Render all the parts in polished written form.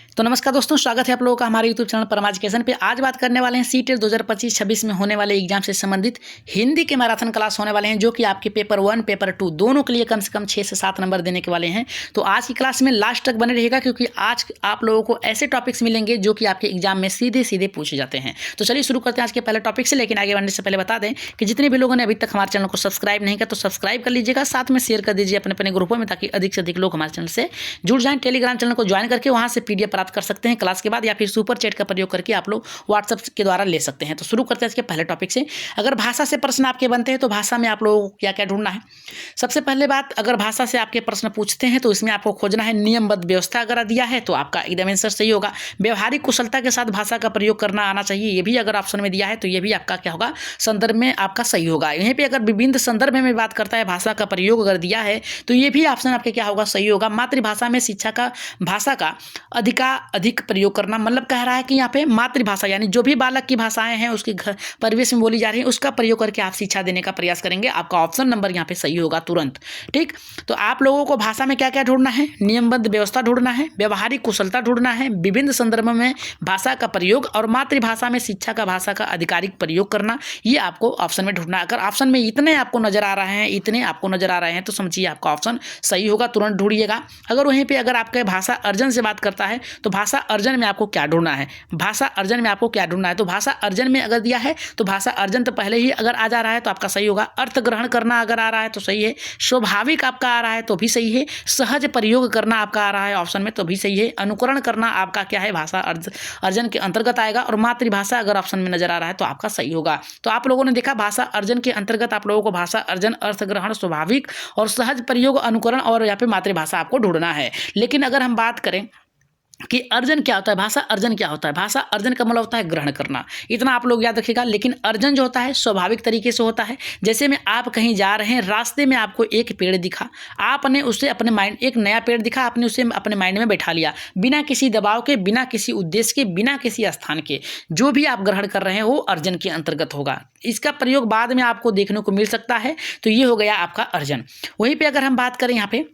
तो नमस्कार दोस्तों, स्वागत है आप लोगों का हमारे यूट्यूब चैनल परमा एजुकेशन पे। आज बात करने वाले हैं सीटेट 2025-26 में होने वाले एग्जाम से संबंधित हिंदी के मैराथन क्लास होने वाले हैं, जो कि आपके पेपर 1 पेपर 2 दोनों के लिए कम से कम 6 से 7 नंबर देने के वाले हैं। तो आज की क्लास में लास्ट तक बने रहेगा, क्योंकि आज आप लोगों को ऐसे टॉपिक्स मिलेंगे जो कि आपके एग्जाम में सीधे सीधे पूछे जाते हैं। तो चलिए शुरू करते हैं आज के पहले टॉपिक से। लेकिन आगे बढ़ने से पहले बता दें कि जितने भी लोगों ने अभी तक हमारे चैनल को सब्सक्राइब नहीं किया तो सब्सक्राइब कर लीजिएगा, साथ में शेयर कर दीजिए अपने अपने ग्रुपों में, ताकि अधिक से अधिक लोग हमारे चैनल से जुड़ जाएं। टेलीग्राम चैनल को ज्वाइन करके वहां से पीडीएफ प्राप्त कर सकते हैं क्लास के बाद, या फिर सुपर चैट का प्रयोग करके आप लोग व्हाट्सएप के द्वारा ले सकते हैं। तो शुरू करते हैं इसके पहले टॉपिक से। अगर भाषा से प्रश्न आपके बनते हैं तो भाषा में आप लोगों को क्या क्या ढूंढना है। सबसे पहले बात, अगर भाषा से आपके प्रश्न पूछते हैं तो इसमें आपको खोजना है नियमबद्ध व्यवस्था। अगर दिया है तो आपका एकदम आंसर सही होगा। व्यवहारिक कुशलता के साथ भाषा का प्रयोग करना आना चाहिए, ये भी अगर ऑप्शन में दिया है तो ये भी आपका क्या होगा, संदर्भ में आपका सही होगा। यहीं पे अगर विभिन्न संदर्भ में बात करता है भाषा का प्रयोग अगर दिया है तो ये भी ऑप्शन आपके क्या होगा, सही होगा। मातृभाषा में शिक्षा का भाषा का अधिक प्रयोग करना, मतलब कह रहा है कि यहाँ पे मातृभाषा यानी जो भी बालक की भाषाएं हैं उसके घर परिवेश में बोली जा रही है उसका प्रयोग करके आप शिक्षा देने का प्रयास करेंगे। आपका ऑप्शन नंबर यहाँ पे सही होगा तुरंत। ठीक, तो आप लोगों को भाषा में क्या क्या ढूंढना है, नियमबद्ध व्यवस्था ढूंढना है, व्यवहारिक कुशलता ढूंढना है, विभिन्न संदर्भों में भाषा का प्रयोग और मातृभाषा में शिक्षा का भाषा का आधिकारिक प्रयोग करना, ये आपको ऑप्शन में ढूंढना है। अगर ऑप्शन में इतने आपको नजर आ रहे हैं, इतने आपको नजर आ रहे हैं तो समझिए आपका ऑप्शन सही होगा, तुरंत ढूंढिएगा। अगर वहीं पे अगर आपके भाषा अर्जन से बात करता है तो भाषा अर्जन में आपको क्या ढूंढना है, भाषा अर्जन में आपको क्या ढूंढना है। तो भाषा अर्जन में अगर दिया है तो भाषा अर्जन तो पहले ही अगर आ जा रहा है तो आपका सही होगा। अर्थ ग्रहण करना अगर आ रहा है तो सही है। स्वाभाविक आपका आ रहा है तो भी सही है। सहज प्रयोग करना आपका आ रहा है ऑप्शन में तो भी सही है। अनुकरण करना आपका क्या है, भाषा अर्जन के अंतर्गत आएगा। और मातृभाषा अगर ऑप्शन में नजर आ रहा है तो आपका सही होगा। तो आप लोगों ने देखा भाषा अर्जन के अंतर्गत आप लोगों को भाषा अर्जन, अर्थ ग्रहण, स्वाभाविक और सहज प्रयोग, अनुकरण और यहाँ पे मातृभाषा आपको ढूंढना है। लेकिन अगर हम बात करें कि अर्जन क्या होता है, भाषा अर्जन क्या होता है, भाषा अर्जन का मतलब होता है ग्रहण करना, इतना आप लोग याद रखिएगा। लेकिन अर्जन जो होता है स्वाभाविक तरीके से होता है। जैसे में आप कहीं जा रहे हैं, रास्ते में आपको एक पेड़ दिखा, आपने उसे अपने माइंड, एक नया पेड़ दिखा, आपने उसे अपने माइंड में बैठा लिया, बिना किसी दबाव के, बिना किसी उद्देश्य के, बिना किसी स्थान के। जो भी आप ग्रहण कर रहे हैं वो अर्जन के अंतर्गत होगा। इसका प्रयोग बाद में आपको देखने को मिल सकता है। तो ये हो गया आपका अर्जन। वहीं पर अगर हम बात करें यहाँ पे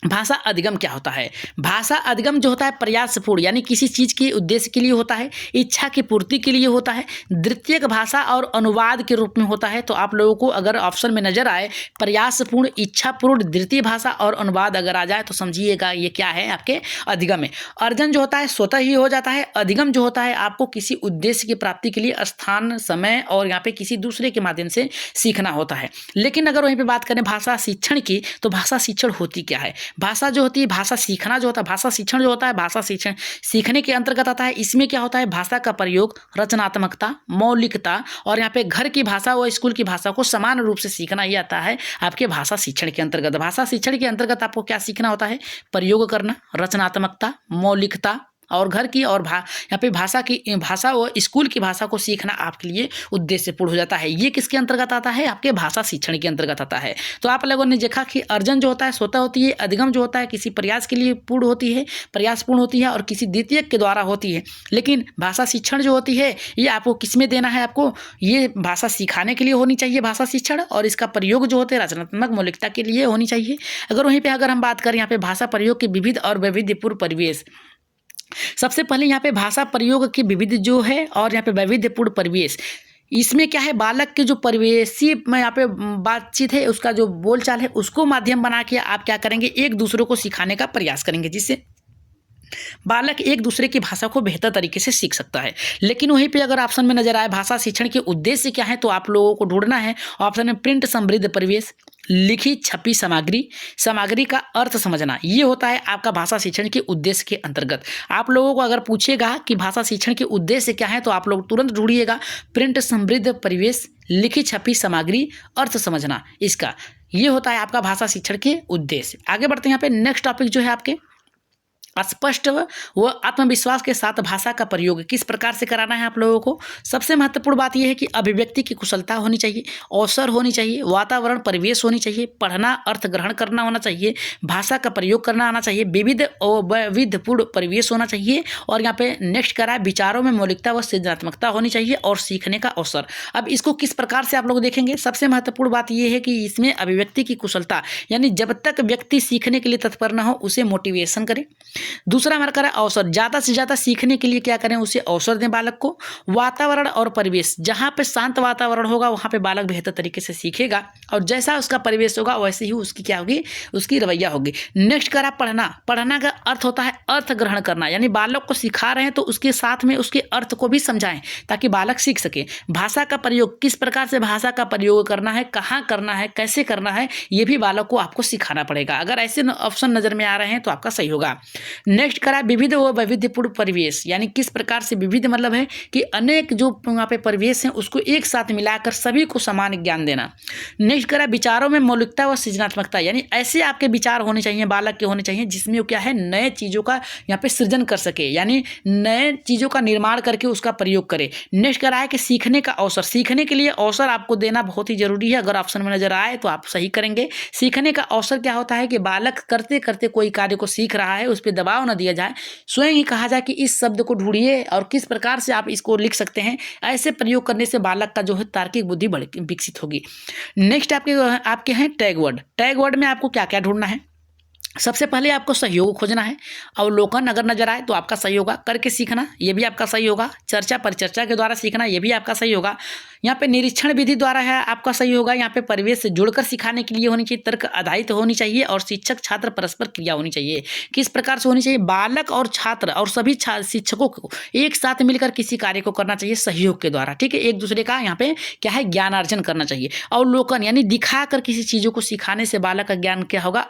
भाषा अधिगम क्या होता है। भाषा अधिगम जो होता है प्रयासपूर्ण, यानी किसी चीज़ के उद्देश्य के लिए होता है, इच्छा की पूर्ति के लिए होता है, द्वितीयक भाषा और अनुवाद के रूप में होता है। तो आप लोगों को अगर ऑप्शन में नजर आए प्रयासपूर्ण, इच्छापूर्ण, द्वितीय भाषा और अनुवाद अगर आ जाए तो समझिएगा ये क्या है, आपके अधिगम है। अर्जन जो होता है स्वतः ही हो जाता है। अधिगम जो होता है आपको किसी उद्देश्य की प्राप्ति के लिए स्थान, समय और यहाँ पे किसी दूसरे के माध्यम से सीखना होता है। लेकिन अगर वहीं पर बात करें भाषा शिक्षण की, तो भाषा शिक्षण होती क्या है। भाषा जो होती है, भाषा सीखना जो होता है, भाषा शिक्षण जो होता है, भाषा शिक्षण सीखने के अंतर्गत आता है। इसमें क्या होता है, भाषा का प्रयोग, रचनात्मकता, मौलिकता और यहाँ पे घर की भाषा व स्कूल की भाषा को समान रूप से सीखना, ये आता है आपके भाषा शिक्षण के अंतर्गत। भाषा शिक्षण के अंतर्गत आपको क्या सीखना होता है, प्रयोग करना, रचनात्मकता, मौलिकता और घर की और यहाँ पे भाषा व स्कूल की भाषा को सीखना आपके लिए उद्देश्यपूर्ण हो जाता है। ये किसके अंतर्गत आता है, आपके भाषा शिक्षण के अंतर्गत आता है। तो आप लोगों ने देखा कि अर्जन जो होता है स्वतः होती है, अधिगम जो होता है किसी प्रयास के लिए पूर्ण होती है, प्रयासपूर्ण होती है और किसी द्वितीयक के द्वारा होती है। लेकिन भाषा शिक्षण जो होती है ये आपको किस में देना है, आपको ये भाषा सिखाने के लिए होनी चाहिए भाषा शिक्षण, और इसका प्रयोग जो होते हैं रचनात्मक मौलिकता के लिए होनी चाहिए। अगर वहीं पर अगर हम बात करें यहाँ पे भाषा प्रयोग के विविध और वैविध्यपूर्ण परिवेश, सबसे पहले यहाँ पे भाषा प्रयोग की विविध जो है और यहाँ पे वैविध्यपूर्ण परिवेश, इसमें क्या है, बालक के जो परिवेशी में यहाँ पे बातचीत है, उसका जो बोलचाल है, उसको माध्यम बना के आप क्या करेंगे, एक दूसरे को सिखाने का प्रयास करेंगे, जिससे बालक एक दूसरे की भाषा को बेहतर तरीके से सीख सकता है। लेकिन वहीं पे अगर ऑप्शन में नजर आए भाषा शिक्षण के उद्देश्य क्या है, तो आप लोगों को ढूंढना है ऑप्शन में प्रिंट समृद्ध परिवेश, लिखी छपी सामग्री, सामग्री का अर्थ समझना, ये होता है आपका भाषा शिक्षण के उद्देश्य के अंतर्गत। आप लोगों को अगर पूछेगा कि भाषा शिक्षण के उद्देश्य क्या है तो आप लोग तुरंत ढूंढिएगा प्रिंट समृद्ध परिवेश, लिखी छपी सामग्री, अर्थ समझना, इसका ये होता है आपका भाषा शिक्षण के उद्देश्य। आगे बढ़ते हैं यहाँ पे नेक्स्ट टॉपिक जो है आपके स्पष्ट व आत्मविश्वास के साथ भाषा का प्रयोग किस प्रकार से कराना है आप लोगों को। सबसे महत्वपूर्ण बात यह है कि अभिव्यक्ति की कुशलता होनी चाहिए, अवसर होनी चाहिए, वातावरण परिवेश होनी चाहिए, पढ़ना अर्थ ग्रहण करना होना चाहिए, भाषा का प्रयोग करना आना चाहिए, विविध और वैविध्यपूर्ण परिवेश होना चाहिए, और यहाँ पे नेक्स्ट करा है विचारों में मौलिकता व सृजनात्मकता होनी चाहिए और सीखने का अवसर। अब इसको किस प्रकार से आप लोग देखेंगे, सबसे महत्वपूर्ण बात यह है कि इसमें अभिव्यक्ति की कुशलता, यानी जब तक व्यक्ति सीखने के लिए तत्पर न हो उसे मोटिवेशन करें। दूसरा हमारा करा अवसर, ज़्यादा से ज़्यादा सीखने के लिए क्या करें, उसे अवसर दें बालक को। वातावरण और परिवेश, जहाँ पे शांत वातावरण होगा वहाँ पे बालक बेहतर तरीके से सीखेगा और जैसा उसका परिवेश होगा वैसे ही उसकी क्या होगी, उसकी रवैया होगी। नेक्स्ट करा पढ़ना। पढ़ना का अर्थ होता है अर्थ ग्रहण करना, यानी बालक को सिखा रहे हैं तो उसके साथ में उसके अर्थ को भी समझाएं ताकि बालक सीख सके। भाषा का प्रयोग, किस प्रकार से भाषा का प्रयोग करना है, कहाँ करना है, कैसे करना है, ये भी बालक को आपको सिखाना पड़ेगा। अगर ऐसे ऑप्शन नज़र में आ रहे हैं तो आपका सही होगा। नेक्स्ट करा विविध व वैविध्यपूर्ण परिवेश, यानी किस प्रकार से विविध मतलब है कि अनेक जो वहाँ पे परिवेश हैं उसको एक साथ मिलाकर सभी को समान ज्ञान देना। नेक्स्ट करा विचारों में मौलिकता व सृजनात्मकता, यानी ऐसे आपके विचार होने चाहिए, बालक के होने चाहिए जिसमें वो क्या है, नए चीज़ों का यहाँ पे सृजन कर सके, यानी नए चीज़ों का निर्माण करके उसका प्रयोग करे। नेक्स्ट करा है कि सीखने का अवसर। सीखने के लिए अवसर आपको देना बहुत ही जरूरी है। अगर ऑप्शन में नजर आए तो आप सही करेंगे। सीखने का अवसर क्या होता है कि बालक करते करते कोई कार्य को सीख रहा है, उस पर दबाव न दिया जाए, स्वयं ही कहा जाए कि इस शब्द को ढूंढिए और किस प्रकार से आप इसको लिख सकते हैं। ऐसे प्रयोग करने से बालक का जो है तार्किक बुद्धि विकसित होगी। नेक्स्ट आपके हैं टैग वर्ड। टैग वर्ड में आपको क्या क्या ढूंढना है, सबसे पहले आपको सहयोग खोजना है। अवलोकन अगर नजर आए तो आपका सही होगा। करके सीखना, ये भी आपका सही होगा। चर्चा परिचर्चा के द्वारा सीखना, ये भी आपका सही होगा। यहाँ पे निरीक्षण विधि द्वारा है, आपका सही होगा। यहाँ पे परिवेश से जुड़कर सिखाने के लिए होनी चाहिए, तर्क आधारित होनी चाहिए और शिक्षक छात्र परस्पर क्रिया होनी चाहिए। किस प्रकार से होनी चाहिए, बालक और छात्र और सभी शिक्षकों को एक साथ मिलकर किसी कार्य को करना चाहिए सहयोग के द्वारा, ठीक है। एक दूसरे का यहाँ पे क्या है, ज्ञानार्जन करना चाहिए। अवलोकन यानी दिखाकर किसी चीज़ों को सिखाने से बालक का ज्ञान क्या होगा,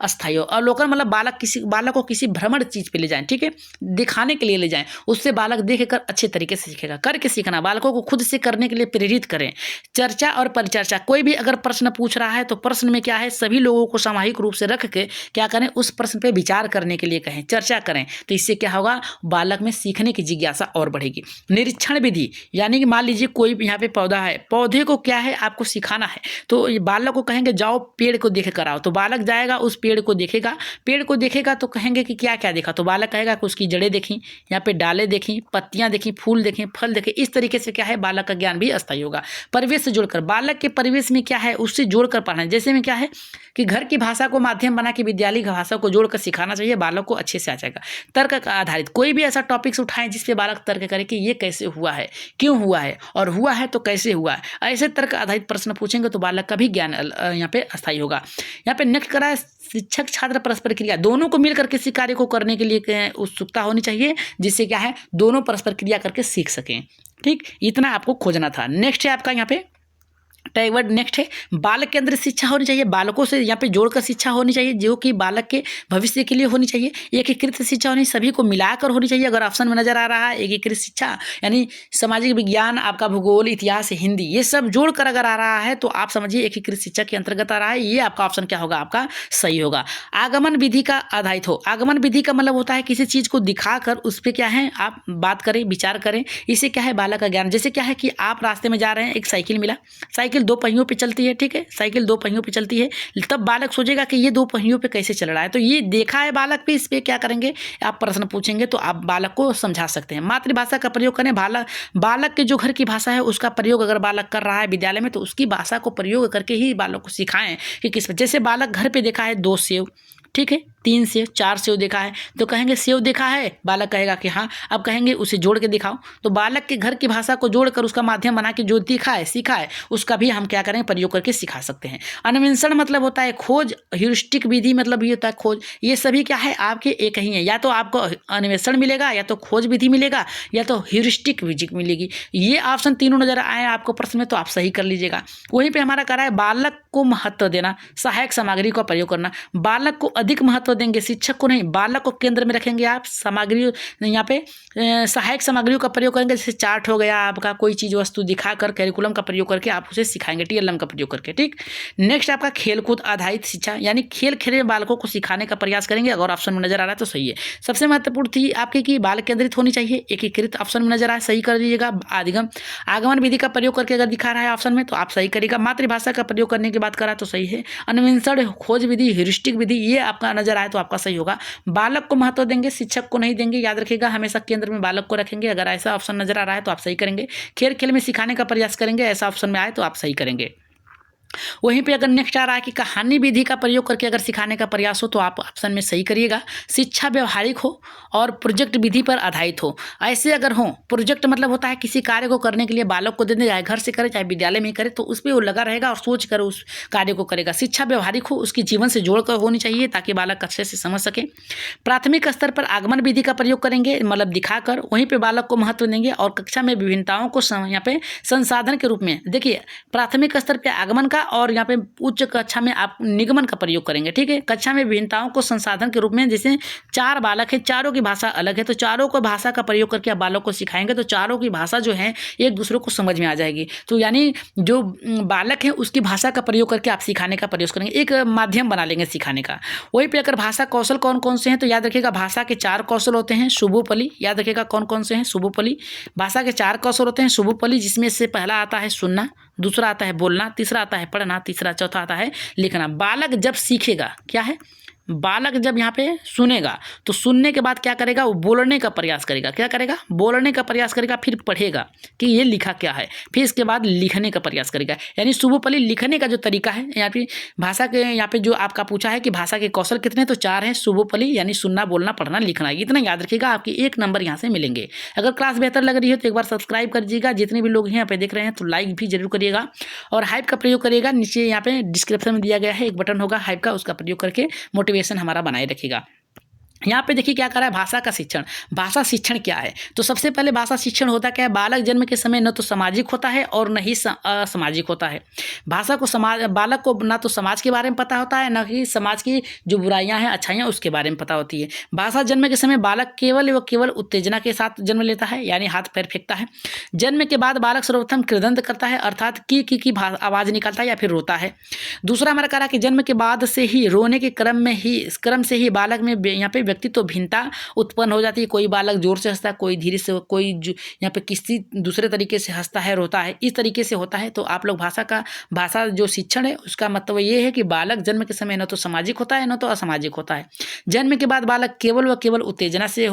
अस्थायी हो। अवलोकन मतलब बालक को किसी भ्रमण चीज पे ले जाएं, ठीक है, दिखाने के लिए ले जाएं, उससे बालक देखकर अच्छे तरीके से सीखेगा। करके सीखना, बालकों को खुद से करने के लिए प्रेरित करें। चर्चा और परिचर्चा, कोई भी अगर प्रश्न पूछ रहा है तो प्रश्न में क्या है, सभी लोगों को सामूहिक रूप से रख के क्या करें, उस प्रश्न पे विचार करने के लिए कहें, चर्चा करें। तो इससे क्या होगा, बालक में सीखने की जिज्ञासा और बढ़ेगी। निरीक्षण विधि, यानी कि मान लीजिए कोई यहाँ पे पौधा है, पौधे को क्या है आपको सिखाना है, तो बालक को कहेंगे जाओ पेड़ को देख कर आओ, तो बालक जाएगा उस पेड़ को देखेगा। पेड़ को देखेगा तो कहेंगे कि क्या क्या देखा, तो बालक कहेगा कि उसकी जड़ें देखी, यहाँ पे डालें देखी, पत्तियां देखी, फूल देखें, फल देखे। इस तरीके से क्या है, बालक का ज्ञान भी अस्थायी होगा। परिवेश से जोड़कर, बालक के परिवेश में क्या है उससे जोड़कर पढ़ना। जैसे में क्या है कि घर की भाषा को माध्यम बना के विद्यालय की भाषा को जोड़कर सिखाना चाहिए, बालक को अच्छे से आ जाएगा। तर्क का आधारित, कोई भी ऐसा टॉपिक्स उठाएं जिसपे बालक तर्क करे कि ये कैसे हुआ है, क्यों हुआ है, और हुआ है तो कैसे हुआ है। ऐसे तर्क आधारित प्रश्न पूछेंगे तो बालक का भी ज्ञान यहाँ पे अस्थायी होगा। यहाँ पे नेक्स्ट करा है शिक्षक छात्र परस्पर क्रिया, दोनों को मिलकर किसी कार्य को करने के लिए उत्सुकता होनी चाहिए, जिससे क्या है दोनों परस्पर क्रिया करके सीख सकें। ठीक, इतना आपको खोजना था। नेक्स्ट है आपका यहाँ पे टैग वर्ड। नेक्स्ट है बालक के अंदर शिक्षा होनी चाहिए, बालकों से यहाँ पे जोड़कर शिक्षा होनी चाहिए जो कि बालक के भविष्य के लिए होनी चाहिए। एकीकृत शिक्षा होनी, सभी को मिलाकर होनी चाहिए। अगर ऑप्शन में नजर आ रहा है एकीकृत शिक्षा, यानी सामाजिक विज्ञान, आपका भूगोल, इतिहास, हिंदी, ये सब जोड़कर अगर आ रहा है तो आप समझिए एकीकृत शिक्षा के अंतर्गत आ रहा है। ये आपका ऑप्शन क्या होगा, आपका सही होगा। आगमन विधि का आधारित हो, आगमन विधि का मतलब होता है किसी चीज को दिखाकर उस पर क्या है आप बात करें, विचार करें। इससे क्या है बालक का ज्ञान, जैसे क्या है कि आप रास्ते में जा रहे हैं, एक साइकिल मिला, साइकिल दो पहियों पे चलती है, ठीक है, साइकिल दो पहियों पे चलती है, तब बालक सोचेगा कि ये दो पहियों पे कैसे चल रहा है, तो ये देखा है बालक पे, इस पे क्या करेंगे आप प्रश्न पूछेंगे तो आप बालक को समझा सकते हैं। मातृभाषा का प्रयोग करें, बालक के जो घर की भाषा है उसका प्रयोग अगर बालक कर रहा है विद्यालय में तो उसकी भाषा को प्रयोग करके ही बालक को सिखाएं कि किस, जैसे बालक घर पे देखा है 2 सेव, ठीक है, 3 सेव, 4 सेव देखा है तो कहेंगे सेव देखा है, बालक कहेगा कि हाँ। अब कहेंगे उसे जोड़ के दिखाओ, तो बालक के घर की भाषा को जोड़कर उसका माध्यम बना के जो दिखा है सीखा है उसका भी हम क्या करें प्रयोग करके सिखा सकते हैं। अन्वेषण मतलब होता है खोज, ह्यूरिस्टिक विधि मतलब ये होता है खोज। ये सभी क्या है आपके एक ही है, या तो आपको अन्वेषण मिलेगा, या तो खोज विधि मिलेगा, या तो ह्यूरिस्टिक विधि मिलेगी। ये ऑप्शन तीनों नजर आए आपको प्रश्न में तो आप सही कर लीजिएगा। वहीं पर हमारा कह रहा है बालक को महत्व देना, सहायक सामग्री का प्रयोग करना। बालक को अधिक महत्व देंगे, शिक्षक को नहीं, बालक को केंद्र में रखेंगे आप। सामग्री यहाँ पे सहायक सामग्रियों का प्रयोग करेंगे, जैसे चार्ट हो गया आपका, कोई चीज़ वस्तु दिखाकर कैरिकुलम का प्रयोग करके आप उसे सिखाएंगे, TLM का प्रयोग करके। ठीक, नेक्स्ट आपका खेलकूद आधारित शिक्षा, यानी खेल खेल में बालकों को सिखाने का प्रयास करेंगे। अगर ऑप्शन में नजर आ रहा है तो सही है। सबसे महत्वपूर्ण थी आपकी कि बालक केंद्रित होनी चाहिए, एकीकृत ऑप्शन में नजर आए सही कर दीजिएगा। आगमन विधि का प्रयोग करके अगर दिखा रहा है ऑप्शन में तो आप सही करिएगा। मातृभाषा का प्रयोग करने की बात करा तो सही है। अन्वेषण, खोज विधि, ह्यूरिस्टिक विधि ये आपका नजर आए तो आपका सही होगा। बालक को महत्व देंगे, शिक्षक को नहीं देंगे, याद रखिएगा हमेशा केंद्र में बालक को रखेंगे। अगर ऐसा ऑप्शन नजर आ रहा है तो आप सही करेंगे। खेल खेल में सिखाने का प्रयास करेंगे, ऐसा ऑप्शन में आए तो आप सही करेंगे। वहीं पे अगर नेक्स्ट आ रहा है कि कहानी विधि का प्रयोग करके अगर सिखाने का प्रयास हो तो आप ऑप्शन में सही करिएगा। शिक्षा व्यवहारिक हो और प्रोजेक्ट विधि पर आधारित हो। ऐसे अगर हो, प्रोजेक्ट मतलब होता है किसी कार्य को करने के लिए बालक को दे दें, चाहे घर से करे चाहे विद्यालय में करे, तो उस पर वो लगा रहेगा और सोच कर उस कार्य को करेगा। शिक्षा व्यवहारिक हो, उसकी जीवन से जोड़कर होनी चाहिए ताकि बालक अच्छे से समझ सके। प्राथमिक स्तर पर आगमन विधि का प्रयोग करेंगे, मतलब दिखाकर वहीं पर बालक को महत्व देंगे और कक्षा में विभिन्नताओं को यहाँ पे संसाधन के रूप में, देखिए प्राथमिक स्तर पर आगमन का और यहाँ पे उच्च कक्षा में आप निगमन का प्रयोग करेंगे। ठीक है, कक्षा में विभिन्नताओं को संसाधन के रूप में, जैसे 4 बालक हैं, चारों की भाषा अलग है, तो चारों को भाषा का प्रयोग करके आप बालक को सिखाएंगे तो चारों की भाषा जो है एक दूसरे को समझ में आ जाएगी। तो यानी जो बालक है उसकी भाषा का प्रयोग करके आप सिखाने का प्रयास करेंगे, एक माध्यम बना लेंगे सिखाने का। वहीं पर अगर भाषा कौशल कौन कौन से हैं तो याद रखिएगा भाषा के 4 कौशल होते हैं। शुभोपली, याद रखिएगा कौन कौन से हैं, शुभोपली। भाषा के 4 कौशल होते हैं शुभोपली, जिसमें से पहला आता है सुनना, दूसरा आता है बोलना, तीसरा आता है पढ़ना, तीसरा चौथा आता है लिखना। बालक जब सीखेगा, क्या है, बालक जब यहाँ पे सुनेगा तो सुनने के बाद क्या करेगा, वो बोलने का प्रयास करेगा। क्या करेगा, बोलने का प्रयास करेगा, फिर पढ़ेगा कि ये लिखा क्या है, फिर इसके बाद लिखने का प्रयास करेगा। यानी शुभोपली लिखने का जो तरीका है, यहाँ पे भाषा के यहाँ पे जो आपका पूछा है कि भाषा के कौशल कितने, तो 4 हैं। शुभोपली यानी सुनना, बोलना, पढ़ना, लिखना, इतना याद रखिएगा, आपकी 1 नंबर यहाँ से मिलेंगे। अगर क्लास बेहतर लग रही है तो एक बार सब्सक्राइब कर दीजिएगा। जितने भी लोग यहाँ पे देख रहे हैं तो लाइक भी जरूर करिएगा और हाइप का प्रयोग करिएगा। नीचे यहाँ पे डिस्क्रिप्शन में दिया गया है एक बटन होगा हाइप का, उसका प्रयोग करके मोटिवेशन हमारा बनाए रखिएगा। यहाँ पे देखिए क्या कर रहा है, भाषा का शिक्षण। भाषा शिक्षण क्या है, तो सबसे पहले भाषा शिक्षण होता क्या है, बालक जन्म के समय न तो सामाजिक होता है और न ही असामाजिक होता है। भाषा को बालक को ना तो समाज के बारे में पता होता है, न ही समाज की जो बुराइयां हैं अच्छाइयां उसके बारे में पता होती है। भाषा जन्म के समय बालक केवल उत्तेजना के साथ जन्म लेता है, यानी हाथ पैर फेंकता है। जन्म के बाद बालक सर्वप्रथम कृदंत करता है, अर्थात की आवाज़ निकालता है या फिर रोता है। दूसरा हमारा कहा कि जन्म के बाद से ही रोने के क्रम से ही बालक में यहाँ पे व्यक्तित्व भिन्नता उत्पन्न हो जाती है। कोई बालक जोर से हंसता है, कोई धीरे से, कोई यहाँ पे किसी दूसरे तरीके से हंसता है, रोता है, इस तरीके से होता है। तो आप लोग भाषा जो शिक्षण है उसका मतलब ये है कि बालक जन्म के समय न तो सामाजिक होता है न तो असामाजिक होता है। जन्म के बाद बालक केवल उत्तेजना से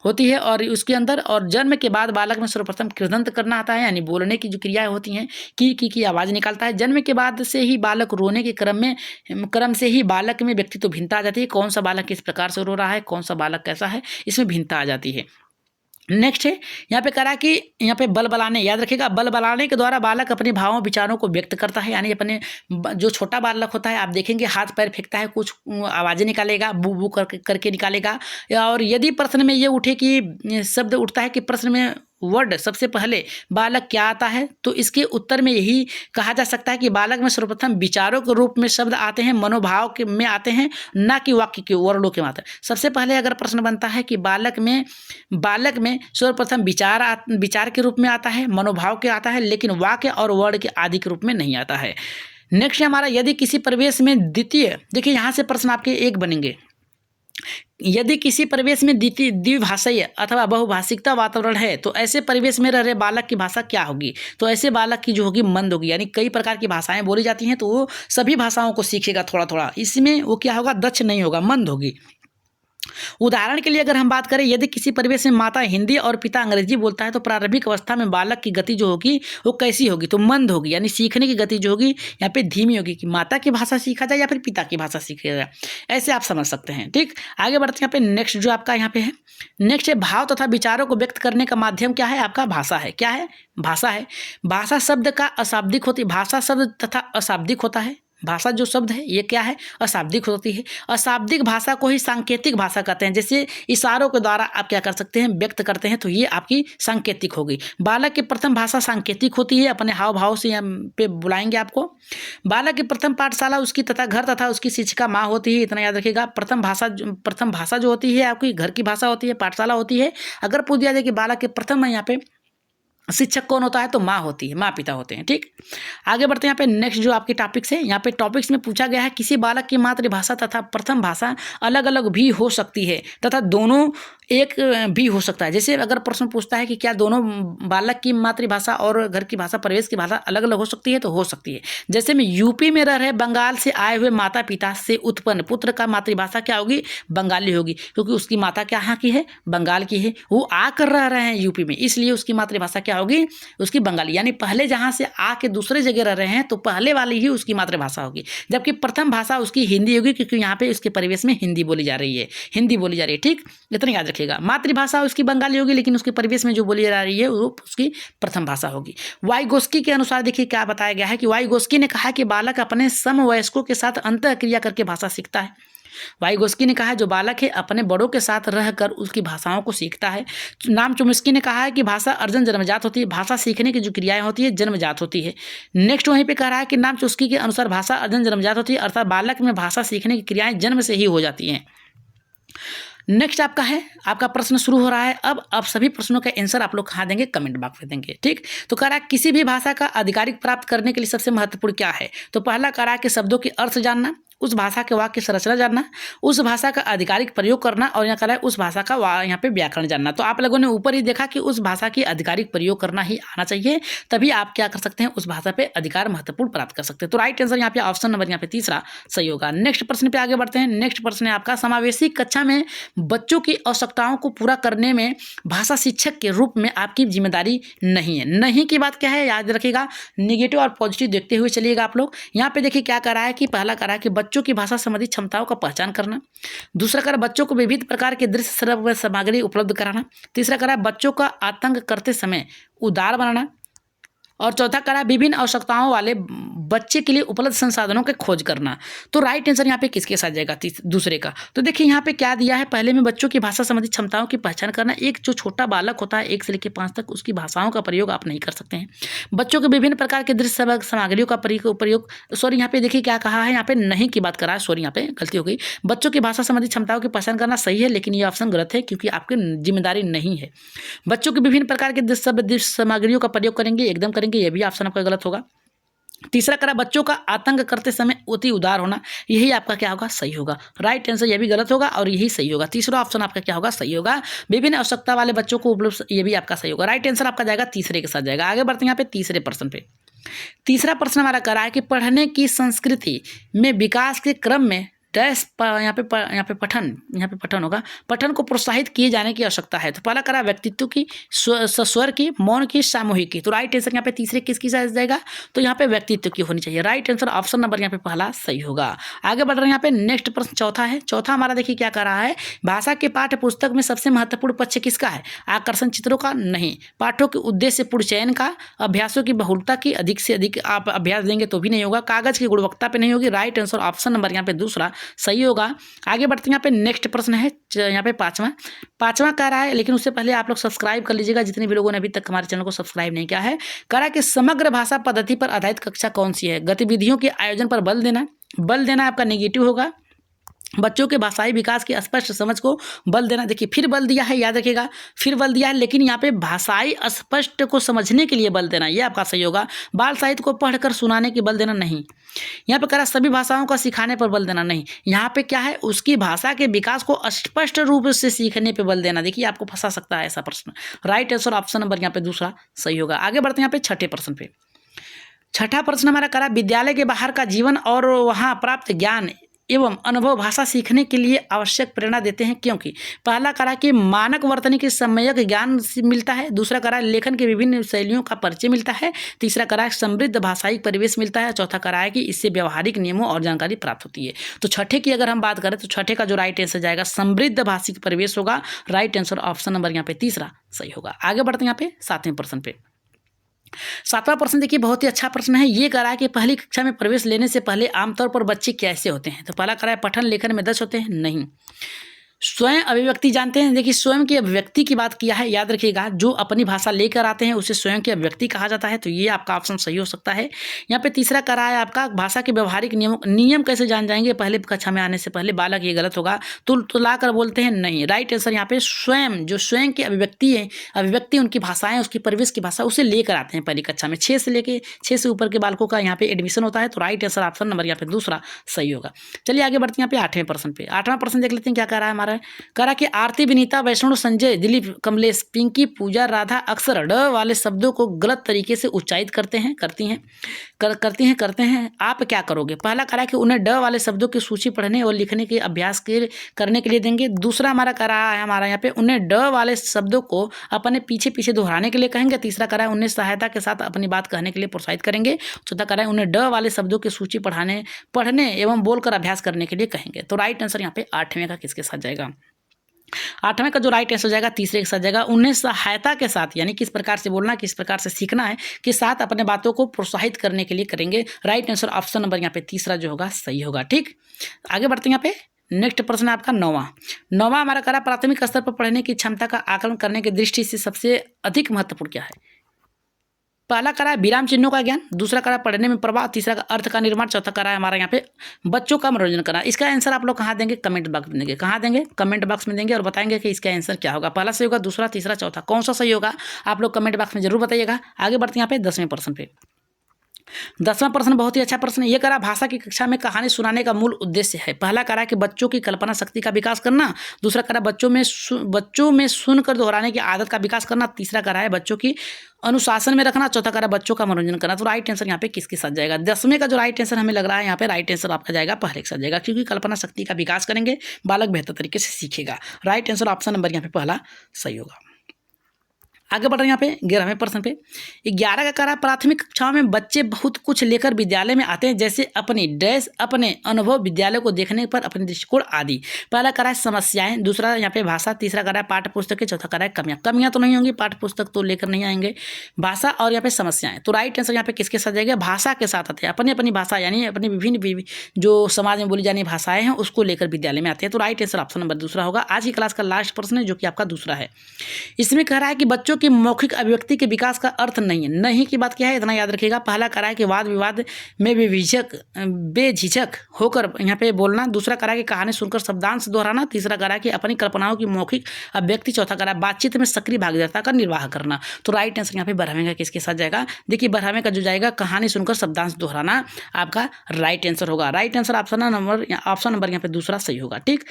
होती है और उसके अंदर, और जन्म के बाद बालक में सर्वप्रथम कृदंत करना आता है, यानी बोलने की जो क्रियाएं होती हैं, की आवाज़ निकालता है। जन्म के बाद से ही बालक रोने के क्रम से ही बालक में व्यक्तित्व भिन्नता आ जाती है। कौन सा बालक किस प्रकार से रो रहा है, कौन सा बालक कैसा है, इसमें भिन्नता आ जाती है। नेक्स्ट है यहाँ पे करा कि यहाँ पे बल बलाने, याद रखिएगा बल बलाने के द्वारा बालक अपने भावों विचारों को व्यक्त करता है। यानी अपने जो छोटा बालक होता है आप देखेंगे हाथ पैर फेंकता है, कुछ आवाज़ें निकालेगा, बू बू करके निकालेगा। और यदि प्रश्न में ये उठे कि शब्द उठता है कि प्रश्न में वर्ड सबसे पहले बालक क्या आता है, तो इसके उत्तर में यही कहा जा सकता है कि बालक में सर्वप्रथम विचारों के रूप में शब्द आते हैं, मनोभाव के में आते हैं, ना कि वाक्य के वर्णों के मात्र। सबसे पहले अगर प्रश्न बनता है कि बालक में सर्वप्रथम विचार के रूप में आता है, मनोभाव के आता है, लेकिन वाक्य और वर्ण के आदि के रूप में नहीं आता है। नेक्स्ट हमारा, यदि किसी परिवेश में द्वितीय, देखिए यहाँ से प्रश्न आपके एक बनेंगे। यदि किसी परिवेश में द्विभाषीय अथवा बहुभाषिकता वातावरण है तो ऐसे परिवेश में रह रहे बालक की भाषा क्या होगी, तो ऐसे बालक की जो होगी मंद होगी। यानी कई प्रकार की भाषाएं बोली जाती हैं तो वो सभी भाषाओं को सीखेगा थोड़ा थोड़ा, इसमें वो क्या होगा, दक्ष नहीं होगा, मंद होगी। उदाहरण के लिए अगर हम बात करें, यदि किसी परिवेश में माता हिंदी और पिता अंग्रेजी बोलता है तो प्रारंभिक अवस्था में बालक की गति जो होगी वो कैसी होगी, तो मंद होगी। यानी सीखने की गति जो होगी यहाँ पे धीमी होगी कि माता की भाषा सीखा जाए या फिर पिता की भाषा सीखा जाए, ऐसे आप समझ सकते हैं। ठीक, आगे बढ़ते हैं। यहाँ पे नेक्स्ट जो आपका यहाँ पे है, नेक्स्ट है भाव तथा विचारों को व्यक्त करने का माध्यम क्या है, आपका भाषा है। क्या है, भाषा है। भाषा शब्द का अशाब्दिक होती है, भाषा शब्द तथा अशाब्दिक होता है। भाषा जो शब्द है ये क्या है, अशाब्दिक होती है। अशाब्दिक भाषा को ही सांकेतिक भाषा कहते हैं। जैसे इशारों के द्वारा आप क्या कर सकते हैं, व्यक्त करते हैं, तो ये आपकी सांकेतिक होगी। बालक की प्रथम भाषा सांकेतिक होती है, अपने हाव भाव से यहाँ पे बुलाएंगे आपको। बालक की प्रथम पाठशाला उसकी तथा घर तथा उसकी शिक्षिका माँ होती है, इतना याद रखिएगा। प्रथम भाषा जो होती है आपकी घर की भाषा होती है, पाठशाला होती है। अगर पूछ दिया जाए कि बालक के प्रथम यहाँ पे शिक्षक कौन होता है, तो माँ होती है, माँ पिता होते हैं। ठीक, आगे बढ़ते हैं। यहाँ पे नेक्स्ट जो आपके टॉपिक्स है, यहाँ पे टॉपिक्स में पूछा गया है किसी बालक की मातृभाषा तथा प्रथम भाषा अलग अलग भी हो सकती है तथा दोनों एक भी हो सकता है। जैसे अगर प्रश्न पूछता है कि क्या दोनों बालक की मातृभाषा और घर की भाषा, परिवेश की भाषा अलग अलग हो सकती है, तो हो सकती है। जैसे में यूपी में रह रहे बंगाल से आए हुए माता पिता से उत्पन्न पुत्र का मातृभाषा क्या होगी, बंगाली होगी, क्योंकि उसकी माता क्या यहाँ की है, बंगाल की है, वो आकर रह रहे हैं यूपी में, इसलिए उसकी मातृभाषा क्या होगी, उसकी बंगाली। यानी पहले जहाँ से आके दूसरे जगह रह रहे हैं तो पहले वाली ही उसकी मातृभाषा होगी, जबकि प्रथम भाषा उसकी हिंदी होगी, क्योंकि यहाँ पे उसके परिवेश में हिंदी बोली जा रही है, हिंदी बोली जा रही है। ठीक, इतना याद रखिएगा। मातृभाषा उसकी बंगाली होगी, लेकिन उसके परिवेश में जो बोली जा रही है वो उसकी प्रथम भाषा होगी। वाइगोस्की के अनुसार देखिए क्या बताया गया है कि वाइगोस्की ने कहा कि बालक अपने समवयस्कों के साथ अंतःक्रिया करके भाषा सीखता है। वाइगोस्की ने कहा है जो बालक है अपने बड़ों के साथ रहकर उसकी भाषाओं को सीखता है। नाम चोम्स्की ने कहा है कि भाषा अर्जन जन्मजात होती है, भाषा सीखने की जो क्रियाएं होती है जन्मजात होती है। नेक्स्ट वहीं पे कह रहा है कि नाम चोम्स्की के अनुसार भाषा अर्जन जन्मजात होती है, अर्थात बालक में भाषा सीखने की क्रियाएं जन्म से ही हो जाती हैं। नेक्स्ट आपका है, आपका प्रश्न शुरू हो रहा है। अब सभी प्रश्नों का आंसर आप लोग कहाँ देंगे, कमेंट बॉक्स में देंगे। ठीक, तो कह रहा है किसी भी भाषा का आधिकारिक प्राप्त करने के लिए सबसे महत्वपूर्ण क्या है, तो पहला कह रहा है कि शब्दों के अर्थ जानना, उस भाषा के वाक्य संरचना जानना, उस भाषा का आधिकारिक प्रयोग करना, और यहाँ कह रहा है उस भाषा का यहाँ पे व्याकरण जानना। तो आप लोगों ने ऊपर ही देखा कि उस भाषा की आधिकारिक प्रयोग करना ही आना चाहिए, तभी आप क्या कर सकते हैं, उस भाषा पे अधिकार महत्वपूर्ण प्राप्त कर सकते हैं। तो राइट आंसर यहाँ पे ऑप्शन नंबर यहाँ पे तीसरा सही होगा। नेक्स्ट प्रश्न पे आगे बढ़ते हैं। नेक्स्ट प्रश्न है आपका, समावेशी कक्षा में बच्चों की आवश्यकताओं को पूरा करने में भाषा शिक्षक के रूप में आपकी जिम्मेदारी नहीं है। नहीं की बात क्या है, याद रखिएगा, निगेटिव और पॉजिटिव देखते हुए चलिएगा आप लोग। यहाँ पे देखिए क्या कर रहा है कि पहला कर रहा है कि बच्चों की भाषा संबंधी क्षमताओं का पहचान करना, दूसरा कर बच्चों को विविध प्रकार के दृश्य श्रव्य सामग्री उपलब्ध कराना, तीसरा कर बच्चों का आतंक करते समय उदार बनाना, और चौथा करा विभिन्न आवश्यकताओं वाले बच्चे के लिए उपलब्ध संसाधनों की खोज करना। तो राइट आंसर यहाँ पे किसके साथ जाएगा, दूसरे का। तो देखिए यहाँ पे क्या दिया है, पहले में बच्चों की भाषा संबंधी क्षमताओं की पहचान करना। एक जो छोटा बालक होता है 1 से लेकर 5 तक, उसकी भाषाओं का प्रयोग आप नहीं कर सकते हैं। बच्चों के विभिन्न प्रकार के दृश्य सामग्रियों का प्रयोग, सॉरी यहाँ पे देखिए क्या कहा है, यहाँ पे नहीं की बात करा है, सॉरी यहाँ पे गलती हो गई। बच्चों की भाषा संबंधी क्षमताओं की पहचान करना सही है, लेकिन ये ऑप्शन गलत है, क्योंकि आपकी जिम्मेदारी नहीं है। बच्चों के विभिन्न प्रकार के दृश्य सामग्रियों का प्रयोग करेंगे, एकदम करेंगे, ये भी ऑप्शन आपका गलत होगा। तीसरा करा बच्चों का आतंक करते समय अति उदार होना, यही आपका क्या होगा, सही होगा। राइट आंसर ये भी गलत होगा और यही सही होगा। तीसरा ऑप्शन आपका क्या होगा, सही होगा। विभिन्न आवश्यकता वाले बच्चों को उपलब्ध, ये भी आपका सही होगा। राइट आंसर आपका जाएगा तीसरे के साथ जाएगा। आगे बढ़ते हैं यहाँ पे तीसरे प्रश्न पे। तीसरा प्रश्न हमारा करा है कि पढ़ने की संस्कृति में विकास के क्रम में डैश यहाँ पे पठन होगा, पठन को प्रोत्साहित किए जाने की आवश्यकता है। तो पहला करा व्यक्तित्व की, सस्वर की, मौन की, सामूहिक की। तो राइट आंसर यहाँ पे तीसरे किसकी साइज जाएगा, तो यहाँ पे व्यक्तित्व की होनी चाहिए। राइट आंसर ऑप्शन नंबर यहाँ पे पहला सही होगा। आगे बढ़ रहे हैं यहाँ पे। नेक्स्ट प्रश्न चौथा है। चौथा हमारा देखिए क्या कर रहा है, भाषा के पाठ्य पुस्तक में सबसे महत्वपूर्ण पक्ष किसका है, आकर्षण चित्रों का नहीं, पाठों के उद्देश्य पूर्ण चयन का, अभ्यासों की बहुलता की, अधिक से अधिक आप अभ्यास देंगे तो भी नहीं होगा, कागज की गुणवत्ता पे नहीं होगी। राइट आंसर ऑप्शन नंबर यहाँ पे दूसरा सही होगा। आगे बढ़ते हैं यहाँ पे। नेक्स्ट प्रश्न है यहाँ पे पांचवा कह रहा है, लेकिन उससे पहले आप लोग सब्सक्राइब कर लीजिएगा जितने भी लोगों ने अभी तक हमारे चैनल को सब्सक्राइब नहीं किया है। कह रहा है कि समग्र भाषा पद्धति पर आधारित कक्षा कौन सी है, गतिविधियों के आयोजन पर बल देना आपका नेगेटिव होगा। बच्चों के भाषाई विकास की स्पष्ट समझ को बल देना, देखिए फिर बल दिया है, याद रखिएगा फिर बल दिया है, लेकिन यहाँ पे भाषाई स्पष्ट को समझने के लिए बल देना, ये आपका सही होगा। बाल साहित्य को पढ़कर सुनाने की बल देना नहीं। यहाँ पे करा सभी भाषाओं का सिखाने पर बल देना नहीं। यहाँ पे क्या है, उसकी भाषा के विकास को स्पष्ट रूप से सीखने पर बल देना। देखिए आपको फंसा सकता है ऐसा प्रश्न। राइट आंसर ऑप्शन नंबर यहाँ पे दूसरा सही होगा। आगे बढ़ते हैं यहाँ पे छठे प्रश्न पे। छठा प्रश्न हमारा करा विद्यालय के बाहर का जीवन और वहाँ प्राप्त ज्ञान एवं अनुभव भाषा सीखने के लिए आवश्यक प्रेरणा देते हैं, क्योंकि पहला करा कि मानक वर्तनी के सम्यक ज्ञान मिलता है, दूसरा करा लेखन के विभिन्न शैलियों का परिचय मिलता है, तीसरा करा समृद्ध भाषायिक परिवेश मिलता है, चौथा करा है कि इससे व्यवहारिक नियमों और जानकारी प्राप्त होती है। तो छठे की अगर हम बात करें तो छठे का जो राइट आंसर जाएगा समृद्ध भाषिक परिवेश होगा। राइट आंसर ऑप्शन नंबर यहाँ पे तीसरा सही होगा। आगे बढ़ते हैं यहाँ पे सातवें प्रश्न पे। सातवां प्रश्न देखिए बहुत ही अच्छा प्रश्न है। ये कह रहा है कि पहली कक्षा में प्रवेश लेने से पहले आमतौर पर बच्चे कैसे होते हैं, तो पहला कह रहा है पठन लेखन में 10 होते हैं, नहीं। स्वयं अभिव्यक्ति जानते हैं, देखिए स्वयं की अभिव्यक्ति की बात किया है, याद रखिएगा जो अपनी भाषा लेकर आते हैं उसे स्वयं की अभिव्यक्ति कहा जाता है, तो ये आपका ऑप्शन सही हो सकता है। यहाँ पे तीसरा कह रहा है आपका भाषा के व्यवहारिक नियम कैसे जान जाएंगे पहले कक्षा में आने से पहले, बालक, ये गलत होगा। तुला कर बोलते हैं, नहीं। राइट आंसर यहाँ पे स्वयं, जो स्वयं की अभिव्यक्ति है, अभिव्यक्ति उनकी भाषाएं, उसकी परिवेश की भाषा, उसे लेकर आते हैं पहली कक्षा में। 6 से ऊपर के बालकों का यहाँ पे एडमिशन होता है, तो राइट आंसर ऑप्शन नंबर यहाँ पे दूसरा सही होगा। चलिए आगे बढ़ते हैं यहाँ पे आठवें प्रश्न पे। आठवां प्रश्न देख लेते हैं क्या कह रहा है हमारा है। कह रहा कि आरती, विनीता, वैष्णव, संजय, दिलीप, कमलेश, पिंकी, पूजा, राधा अक्सर ड वाले शब्दों को गलत तरीके से उच्चारित करते हैं, करते हैं। आप क्या करोगे? पहला कह रहा है कि उन्हें ड वाले शब्दों की सूची पढ़ने और लिखने के अभ्यास करने के लिए देंगे। दूसरा हमारा कह रहा है हमारा यहाँ पे उन्हें ड वाले शब्दों को अपने पीछे दोहराने के लिए कहेंगे। तीसरा कह रहा है उन्हें सहायता के साथ अपनी बात कहने के लिए प्रोत्साहित करेंगे। चौथा कह रहा है उन्हें ड वाले शब्दों की सूची पढ़ने एवं बोलकर अभ्यास करने के लिए कहेंगे। तो राइट आंसर यहाँ पे 8वें का किसके साथ जाएगा? 8वें का जो राइट आंसर जाएगा तीसरे के साथ जाएगा। उन्हें सहायता के साथ, यानी किस प्रकार से बोलना, किस प्रकार से सीखना है, के साथ अपने बातों को प्रोत्साहित करने के लिए करेंगे। राइट आंसर ऑप्शन नंबर यहाँ पे तीसरा जो होगा सही होगा। ठीक, आगे बढ़ते हैं। यहाँ पे नेक्स्ट प्रश्न है आपका 9वां हमारा करा प्राथमिक स्तर पर पढ़ने की क्षमता का आकलन करने की दृष्टि से सबसे अधिक महत्वपूर्ण क्या है? पहला करा है विराम चिन्हों का ज्ञान, दूसरा करा पढ़ने में प्रवाह, तीसरा का अर्थ का निर्माण, चौथा करा है हमारा यहाँ पे बच्चों का मनोरंजन करना। इसका आंसर आप लोग कहाँ देंगे? कमेंट बॉक्स में देंगे। कहाँ देंगे? कमेंट बॉक्स में देंगे और बताएंगे कि इसका आंसर क्या होगा। पहला सही होगा, दूसरा, तीसरा, चौथा, कौन सा सही होगा आप लोग कमेंट बॉक्स में जरूर बताइएगा। आगे बढ़ते हैं यहाँ पे 10वें प्रश्न पे। 10वां प्रश्न बहुत ही अच्छा प्रश्न है। ये करा भाषा की कक्षा में कहानी सुनाने का मूल उद्देश्य है। पहला करा कि बच्चों की कल्पना शक्ति का विकास करना, दूसरा करा बच्चों में सुनकर दोहराने की आदत का विकास करना, तीसरा करा है बच्चों की अनुशासन में रखना, चौथा करा बच्चों का मनोरंजन करना। तो राइट आंसर यहाँ पे किसके साथ जाएगा? 10वें का जो राइट आंसर हमें लग रहा है यहाँ पे राइट आंसर आपका जाएगा पहले के साथ जाएगा, क्योंकि कल्पना शक्ति का विकास करेंगे, बालक बेहतर तरीके से सीखेगा। राइट आंसर ऑप्शन नंबर यहाँ पे पहला सही होगा। आगे बढ़ रहे हैं यहाँ पे 11वें प्रश्न पे। 11 का करा प्राथमिक कक्षाओं में बच्चे बहुत कुछ लेकर विद्यालय में आते हैं, जैसे अपने अनुभव, विद्यालय को देखने पर अपने दृष्टिकोण आदि। पहला करा है समस्याएं, दूसरा यहाँ पे भाषा, तीसरा करा है पाठ्य पुस्तकें, चौथा करा है कमियां तो नहीं होंगी, पाठ्य पुस्तक तो लेकर नहीं आएंगे, भाषा और यहाँ पे समस्याएं। तो राइट आंसर यहाँ पे किसके साथ जाएगा? भाषा के साथ आते हैं। अपनी भाषा, यानी अपनी विभिन्न जो समाज में बोली जाने भाषाएं हैं उसको लेकर विद्यालय में आते हैं। तो राइट आंसर ऑप्शन नंबर दूसरा होगा। आज की क्लास का लास्ट प्रश्न है जो कि आपका दूसरा है। इसमें कह रहा है कि बच्चों की मौखिक अभिव्यक्ति के विकास का अर्थ नहीं है। नहीं की बात क्या है, इतना याद रखिएगा। पहला करा है कि वाद विवाद में बेझिझक होकर यहाँ पे बोलना, दूसरा करा है कि कहानी सुनकर शब्दांश दोहराना, तीसरा करा है कि अपनी कल्पनाओं की मौखिक अभिव्यक्ति, चौथा करा है बातचीत में सक्रिय भागीदारिता का निर्वाह करना। तो राइट आंसर यहाँ पे 12वें का किसके साथ जाएगा? देखिए 12वें का जो जाएगा कहानी सुनकर शब्दांश दोहराना आपका राइट आंसर होगा। राइट आंसर ऑप्शन नंबर यहाँ पे दूसरा सही होगा। ठीक,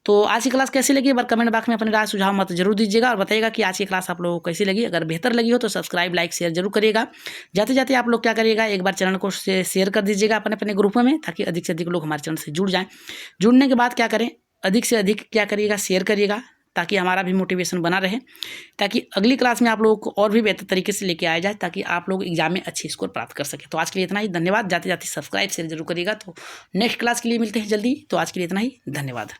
तो आज की क्लास कैसी लगी? एक बार कमेंट बॉक्स में अपनी राय सुझाव मत जरूर दीजिएगा और बताइएगा कि आज की क्लास आप लोगों को कैसी लगी। अगर बेहतर लगी हो तो सब्सक्राइब, लाइक, शेयर जरूर करिएगा। जाते जाते आप लोग क्या करिएगा, एक बार चैनल को शेयर कर दीजिएगा अपने ग्रुप में, ताकि अधिक से अधिक लोग हमारे चैनल से जुड़ जाएं। जुड़ने के बाद क्या करें, अधिक से अधिक क्या करिएगा, शेयर करिएगा, ताकि हमारा भी मोटिवेशन बना रहे, ताकि अगली क्लास में आप लोगों को और भी बेहतर तरीके से लेके आया जाए, ताकि आप लोग एग्जाम में अच्छी स्कोर प्राप्त कर सके। तो आज के लिए इतना ही, धन्यवाद। जाते जाते सब्सक्राइब शेयर जरूर करिएगा। तो नेक्स्ट क्लास के लिए मिलते हैं जल्दी। तो आज के लिए इतना ही, धन्यवाद।